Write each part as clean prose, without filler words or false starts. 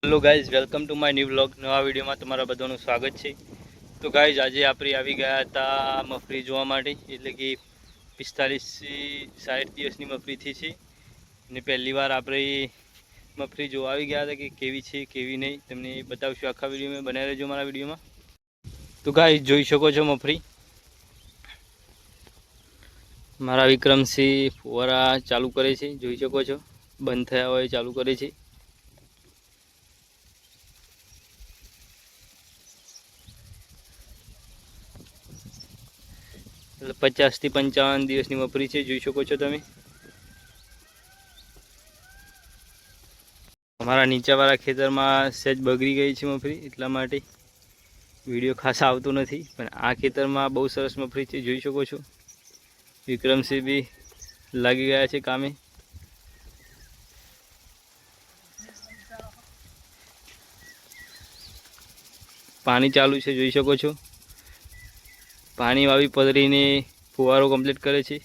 Hello guys, welcome to my new vlog. નવા વિડીયોમાં તમારા બધાનું સ્વાગત છે. તો ગાઈઝ, આજે આપણે આવી ગયા હતા મફરી જોવા માટે, એટલે કે 45-60 દિવસની મફરીથી છે. અને પહેલી વાર આપણે મફરી જોવા આવી ગયા હતા કે કેવી છે કેવી નહીં, તમને બતાવશું આખા વિડીયોમાં. બનાવી રહેજો મારા વિડીયોમાં. તો ગાઈઝ, જોઈ શકો છો મફરી. મારા વિક્રમસિંહ ફુવારા ચાલુ કરે છે, જોઈ શકો છો. બંધ થયા હોય ચાલુ કરે છે. એટલે 50 થી 55 દિવસની મફરી છે, જોઈ શકો છો તમે. અમારા નીચાવાળા ખેતરમાં સહેજ બગડી ગઈ છે મફરી, એટલા માટે વિડીયો ખાસ આવતો નથી. પણ આ ખેતરમાં બહુ સરસ મફરી છે, જોઈ શકો છો. વિક્રમસિંહ બી લાગી ગયા છે કામે. પાણી ચાલુ છે, જોઈ શકો છો. પાણી વાવી પધરીને ફુવારો કમ્પ્લીટ કરે છે.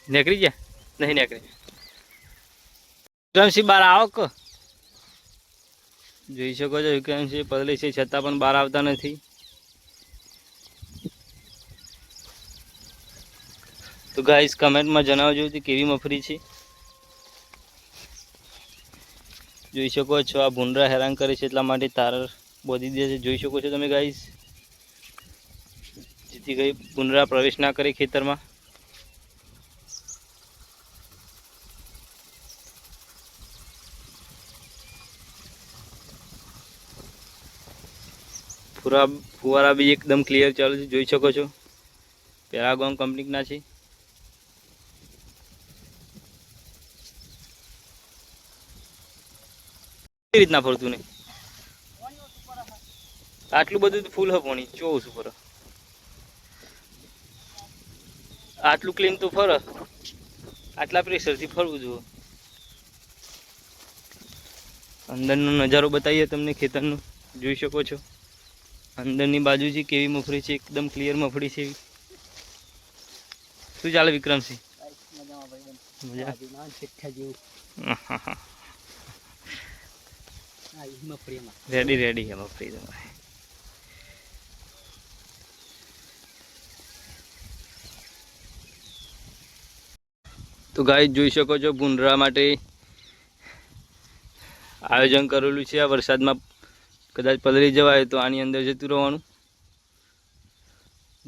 નીકળી ગયા નહીં નીકળે. વિક્રમસિંહ બહાર આવો કે. જોઈ શકો છો વિક્રમસિંહ પધરી છે છતાં પણ બહાર આવતા નથી. તો ગાઈસ, કમેન્ટમાં જણાવજો કે કેવી મફરી છે. જોઈ શકો છો આ ભૂંડરા હેરાન કરે છે, એટલા માટે તાર બોધી દે છે. જોઈ શકો છો તમે ગાઈસ, જેથી કરી ભૂંડરા પ્રવેશ ના કરે ખેતરમાં. ફુવારા બી એકદમ ક્લિયર ચાલુ છે, જોઈ શકો છો. પેરાગોન કંપનીના છે. કેવી રીતના ફરતું નહીં? આટલું બધું ફૂલ હ પાણી ચોવીસ ઉપર. આટલું ક્લીન તો ફર, આટલા પ્રેશરથી ફરવું જોઈએ. અંદરનો નજારો બતાવીએ તમને ખેતરનો, જોઈ શકો છો. અંદરની બાજુ છે કેવી મફરી છે, એકદમ ક્લિયર મફરી છે. શું ચાલે વિક્રમસિંહ? રેડી રેડી છે મફરી તમારે. તો ગાઈસ, જોઈ શકો છો ભૂંડરા માટે આયોજન કરેલું છે. આ વરસાદમાં કદાચ પલળી જવાય તો આની અંદર જતું રહેવાનું.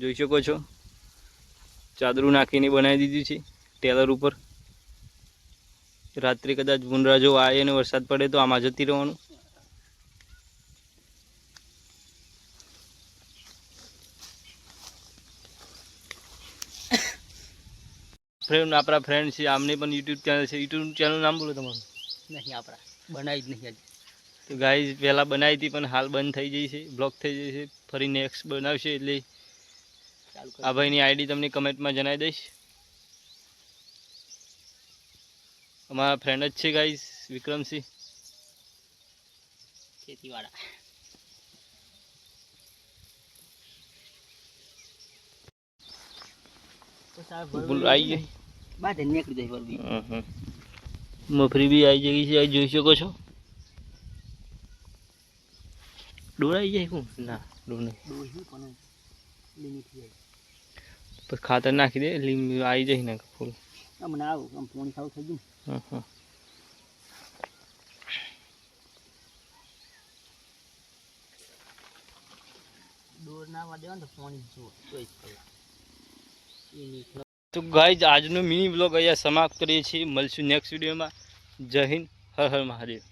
જોઈ શકો છો, ચાદરું નાખીને બનાવી દીધું છે ટેલર ઉપર. રાત્રે કદાચ ભૂંડરા જો આવે અને વરસાદ પડે તો આમાં જતી રહેવાનું. આપણા ફ્રેન્ડ છે, આમને પણ યુટ્યુબ ચેનલ છે. યુટ્યુબ ચેનલ નામ બોલો તમારું. નહીં, આપણા બનાવી જ નહીં. તો ગાઈઝ, પહેલાં બનાવી હતી પણ હાલ બંધ થઈ જઈ છે, બ્લોક થઈ જઈ છે. ફરી નેક્સ્ટ બનાવશે એટલે આ ભાઈની આઈડી તમને કમેન્ટમાં જણાવી દઈશ. અમારા ફ્રેન્ડ જ છે ગાઈઝ, વિક્રમસિંહ ખેતીવાળા. આવી ગઈ બાદ નીકળી જાય. મફરી બી આવી ગઈ છે, જોઈ શકો છો. ડોળાઈ જાય શું? ના, ડોળ નહીં. પછી ખાતર નાખી દે, લીમ આવી જાય ને ફૂલ. મને આવું આમ પાણી ખાવું થઈ ગયું. ડોર નાવા દેવા ને પાણી જો. તો ગાઈઝ, આજનો મિની બ્લોગ અહીંયા સમાપ્ત કરીએ છીએ. મળશું નેક્સ્ટ વિડીયોમાં. જય હિન્દ, હર હર મહાદેવ.